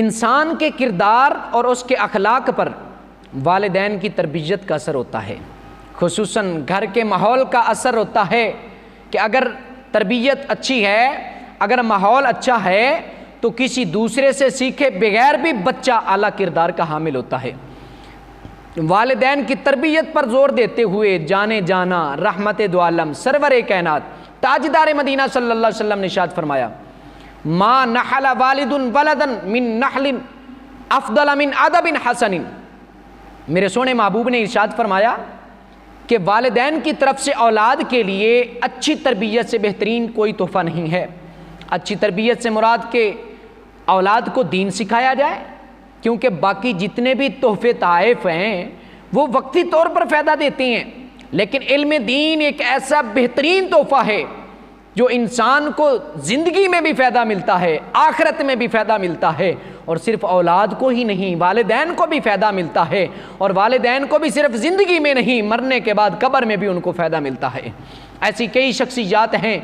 انسان کے کردار اور اس کے اخلاق پر والدین کی تربیت کا اثر ہوتا ہے، خصوصاً گھر کے ماحول کا اثر ہوتا ہے کہ اگر تربیت اچھی ہے، اگر ماحول اچھا ہے تو کسی دوسرے سے سیکھے بغیر بھی بچہ اعلیٰ کردار کا حامل ہوتا ہے۔ والدین کی تربیت پر زور دیتے ہوئے جانے جانا رحمت دو عالم سرور کائنات تاجدار مدینہ صلی اللہ علیہ وسلم نے ارشاد فرمایا، ما نحل والد ولدا من نحل افضل من ادب حسن۔ میرے سونے محبوب نے ارشاد فرمایا کہ والدین کی طرف سے اولاد کے لیے اچھی تربیت سے بہترین کوئی تحفہ نہیں ہے۔ اچھی تربیت سے مراد کہ اولاد کو دین سکھایا جائے، کیونکہ باقی جتنے بھی تحفے تحائف ہیں وہ وقتی طور پر فائدہ دیتے ہیں، لیکن علم دین ایک ایسا بہترین تحفہ ہے جو انسان کو زندگی میں بھی فائدہ ملتا ہے، آخرت میں بھی فائدہ ملتا ہے، اور صرف اولاد کو ہی نہیں والدین کو بھی فائدہ ملتا ہے، اور والدین کو بھی صرف زندگی میں نہیں مرنے کے بعد قبر میں بھی ان کو فائدہ ملتا ہے۔ ایسی کئی شخصیات ہیں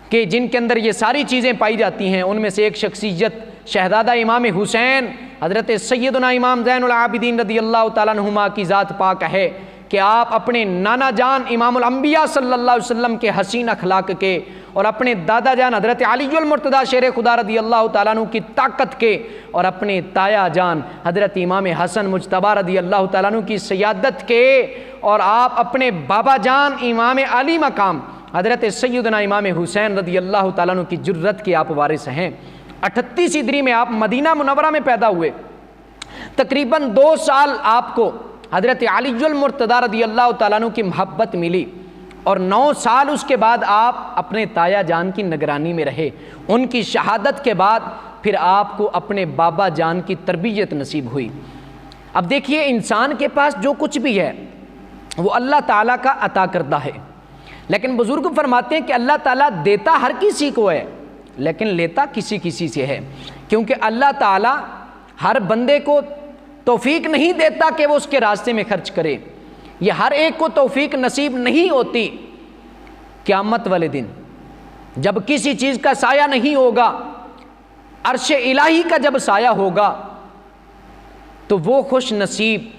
کہ جن کے اندر یہ ساری چیزیں پائی جاتی ہیں۔ ان میں سے ایک شخصیت شہزادہ امام حسین حضرت سیدنا امام زین العابدین رضی اللہ تعالیٰ عنہما کی ذات پاک ہے کہ آپ اپنے نانا جان امام الانبیاء صلی اللہ علیہ وسلم کے حسین اخلاق کے اور اپنے دادا جان حضرت علی المرتضیٰ شیر خدا رضی اللہ تعالیٰ عنہ کی طاقت کے اور اپنے تایا جان حضرت امام حسن مجتبی رضی اللہ تعالیٰ عنہ کی سیادت کے اور آپ اپنے بابا جان امام علی مقام حضرت سیدنا امام حسین رضی اللہ تعالیٰ عنہ کی جرت کے آپ وارث ہیں۔ 38 ہجری میں آپ مدینہ منورہ میں پیدا ہوئے، تقریباً 2 سال آپ کو حضرت علی المرتضیٰ رضی اللہ تعالیٰ عنہ کی محبت ملی، اور 9 سال اس کے بعد آپ اپنے تایا جان کی نگرانی میں رہے۔ ان کی شہادت کے بعد پھر آپ کو اپنے بابا جان کی تربیت نصیب ہوئی۔ اب دیکھیے انسان کے پاس جو کچھ بھی ہے وہ اللہ تعالیٰ کا عطا کردہ ہے، لیکن بزرگ فرماتے ہیں کہ اللہ تعالیٰ دیتا ہر کسی کو ہے لیکن لیتا کسی کسی سے ہے، کیونکہ اللہ تعالیٰ ہر بندے کو توفیق نہیں دیتا کہ وہ اس کے راستے میں خرچ کرے، یہ ہر ایک کو توفیق نصیب نہیں ہوتی۔ قیامت والے دن جب کسی چیز کا سایہ نہیں ہوگا، عرش الہی کا جب سایہ ہوگا تو وہ خوش نصیب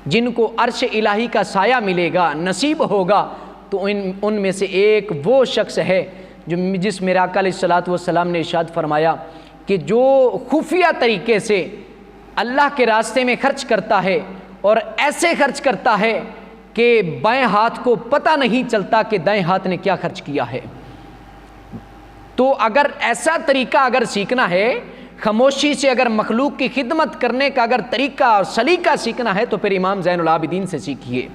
جن کو عرش الہی کا سایہ ملے گا نصیب ہوگا، تو ان میں سے ایک وہ شخص ہے جس میرے آقا علیہ الصلوۃ والسلام نے ارشاد فرمایا کہ جو خفیہ طریقے سے اللہ کے راستے میں خرچ کرتا ہے اور ایسے خرچ کرتا ہے کہ بائیں ہاتھ کو پتہ نہیں چلتا کہ دائیں ہاتھ نے کیا خرچ کیا ہے۔ تو اگر ایسا طریقہ اگر سیکھنا ہے، خاموشی سے اگر مخلوق کی خدمت کرنے کا اگر طریقہ اور سلیقہ سیکھنا ہے تو پھر امام زین العابدین سے سیکھیے۔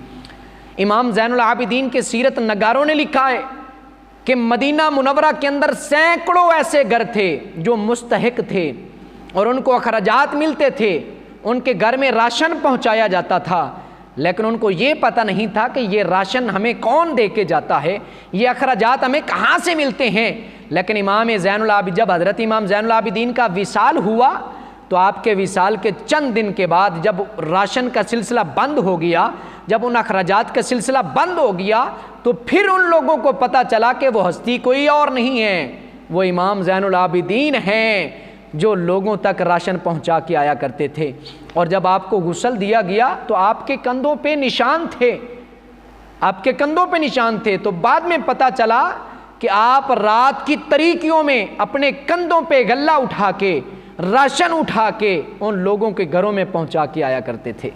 امام زین العابدین کے سیرت نگاروں نے لکھا ہے کہ مدینہ منورہ کے اندر سینکڑوں ایسے گھر تھے جو مستحق تھے اور ان کو اخراجات ملتے تھے، ان کے گھر میں راشن پہنچایا جاتا تھا، لیکن ان کو یہ پتہ نہیں تھا کہ یہ راشن ہمیں کون دے کے جاتا ہے، یہ اخراجات ہمیں کہاں سے ملتے ہیں۔ لیکن امام زین العابدین جب حضرت امام زین العابدین کا وصال ہوا تو آپ کے وصال کے چند دن کے بعد جب راشن کا سلسلہ بند ہو گیا، جب ان اخراجات کا سلسلہ بند ہو گیا تو پھر ان لوگوں کو پتہ چلا کہ وہ ہستی کوئی اور نہیں ہے، وہ امام زین العابدین ہیں جو لوگوں تک راشن پہنچا کے آیا کرتے تھے۔ اور جب آپ کو غسل دیا گیا تو آپ کے کندھوں پہ نشان تھے، آپ کے کندھوں پہ نشان تھے، تو بعد میں پتہ چلا کہ آپ رات کی تاریکیوں میں اپنے کندھوں پہ غلہ اٹھا کے راشن اٹھا کے ان لوگوں کے گھروں میں پہنچا کے آیا کرتے تھے۔